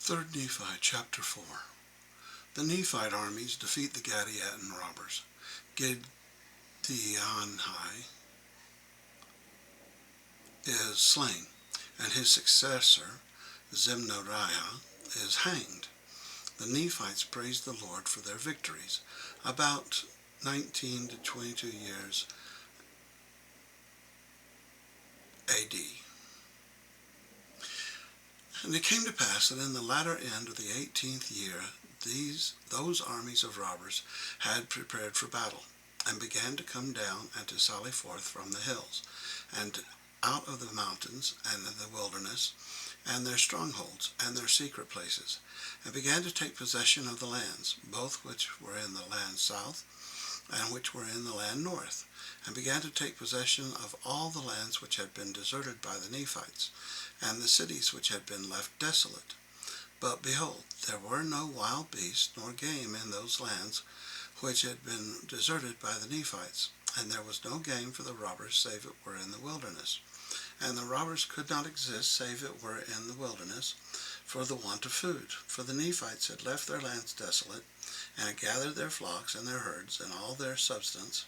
3 Nephi chapter 4. The Nephite armies defeat the Gadianton robbers. Gidionhi is slain, and his successor, Zemnariah, is hanged. The Nephites praise the Lord for their victories. About 19 to 22 years AD. And it came to pass that in the latter end of the 18th year, those armies of robbers had prepared for battle, and began to come down and to sally forth from the hills, and out of the mountains and the wilderness, and their strongholds and their secret places, and began to take possession of the lands, both which were in the land south, and which were in the land north, and began to take possession of all the lands which had been deserted by the Nephites, and the cities which had been left desolate. But behold, there were no wild beasts nor game in those lands which had been deserted by the Nephites, and there was no game for the robbers save it were in the wilderness. And the robbers could not exist save it were in the wilderness, for the want of food. For the Nephites had left their lands desolate, and had gathered their flocks and their herds and all their substance,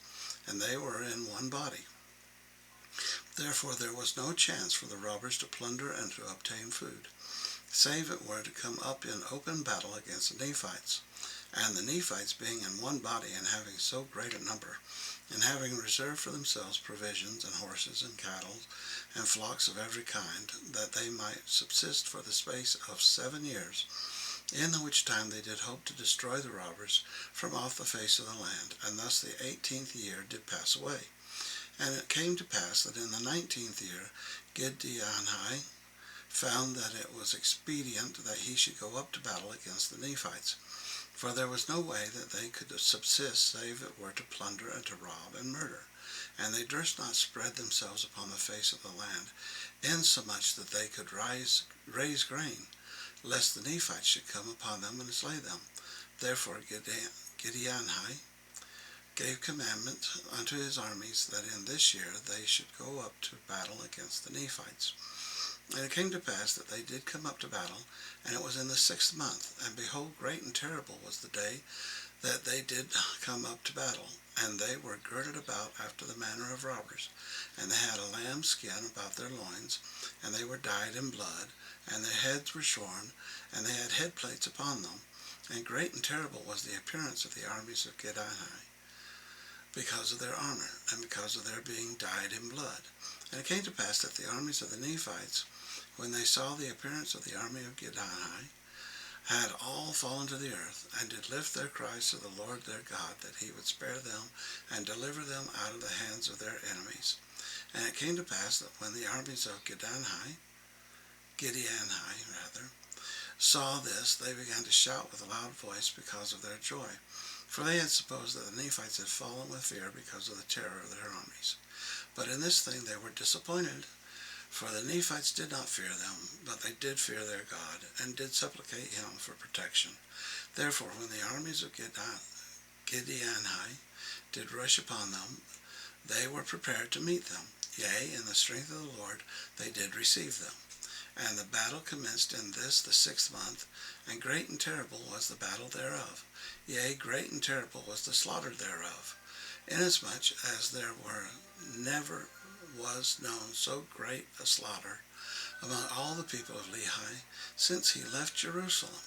and they were in one body. Therefore there was no chance for the robbers to plunder and to obtain food, save it were to come up in open battle against the Nephites. And the Nephites being in one body, and having so great a number, and having reserved for themselves provisions, and horses, and cattle, and flocks of every kind, that they might subsist for the space of 7 years, in the which time they did hope to destroy the robbers from off the face of the land. And thus the 18th year did pass away. And it came to pass that in the 19th year Gidionhi found that it was expedient that he should go up to battle against the Nephites, for there was no way that they could subsist save it were to plunder and to rob and murder. And they durst not spread themselves upon the face of the land, insomuch that they could raise grain, lest the Nephites should come upon them and slay them. Therefore Gidionhi gave commandment unto his armies that in this year they should go up to battle against the Nephites. And it came to pass that they did come up to battle, and it was in the 6th month. And behold, great and terrible was the day that they did come up to battle. And they were girded about after the manner of robbers, and they had a lamb's skin about their loins, and they were dyed in blood, and their heads were shorn, and they had head plates upon them. And great and terrible was the appearance of the armies of Gidionhi, because of their armor, and because of their being dyed in blood. And it came to pass that the armies of the Nephites, when they saw the appearance of the army of Gidionhi, had all fallen to the earth, and did lift their cries to the Lord their God, that he would spare them, and deliver them out of the hands of their enemies. And it came to pass that when the armies of Gidionhi saw this, they began to shout with a loud voice because of their joy. For they had supposed that the Nephites had fallen with fear because of the terror of their armies. But in this thing they were disappointed, for the Nephites did not fear them, but they did fear their God, and did supplicate him for protection. Therefore when the armies of Gidionhi did rush upon them, they were prepared to meet them. Yea, in the strength of the Lord they did receive them. And the battle commenced in this the 6th month, and great and terrible was the battle thereof. Yea, great and terrible was the slaughter thereof, inasmuch as there never was known so great a slaughter among all the people of Lehi since he left Jerusalem.